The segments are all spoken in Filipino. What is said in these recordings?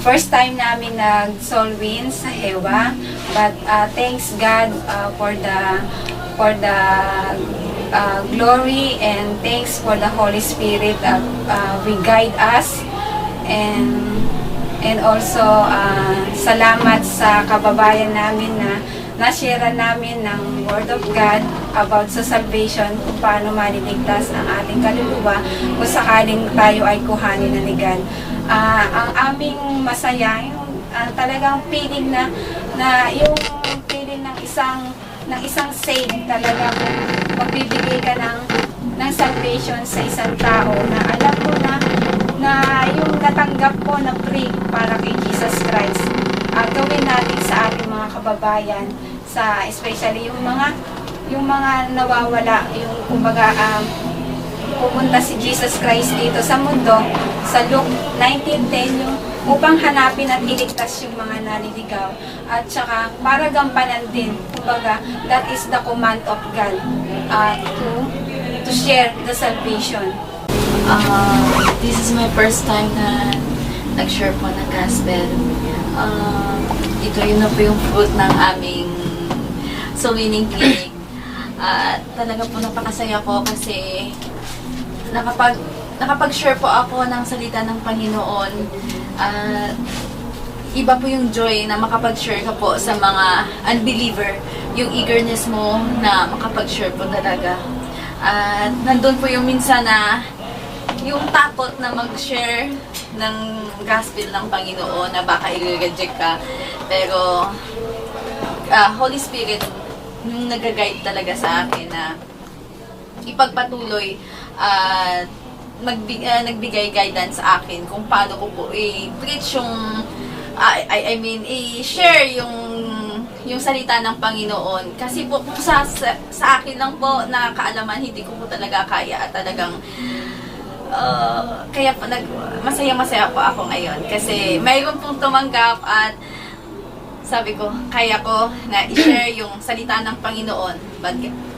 First time namin nag-soul win sa Hewa. But thanks God for the glory, and thanks for the Holy Spirit that will guide us. And also, salamat sa kababayan namin na na-share namin ng Word of God about sa salvation, kung paano maliligtas ang ating kaluluwa kung sakaling tayo ay kuhanin na ni God. Ang aming masaya, yung talagang feeling na yung feeling ng isang saved talaga, kung magbibigay ka ng salvation sa isang tao na alam mo na yung natanggap ko na free para kay Jesus Christ. Gawin natin sa ating mga kababayan, especially yung mga nawawala, yung kumbaga pumunta si Jesus Christ dito sa mundo sa Luke 19:10, yung upang hanapin at iligtas yung mga naliligaw, at saka para gampanan din, kumbaga that is the command of God, to share the salvation. This is my first time na nag-share po ng gospel. Ito yun na po yung fruit ng aming soul winning clinic. Talaga po napakasaya ko kasi nakapag-share po ako ng salita ng Panginoon. Iba po yung joy na makapag-share ka po sa mga unbeliever, yung eagerness mo na makapag-share po talaga. Nandun po yung minsan na yung takot na mag-share ng gospel ng Panginoon na baka i-reject ka. Pero Holy Spirit yung nag-guide talaga sa akin na ipagpatuloy at nagbigay guidance sa akin kung paano ko po i-preach yung i-share yung salita ng Panginoon. Kasi po kung sa akin lang po na kaalaman, hindi ko po talaga kaya, at talagang kaya po masaya po ako ngayon kasi mayroon pong tumanggap, at sabi ko, kaya ko na i-share yung salita ng Panginoon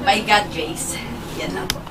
by God grace. Yan lang po.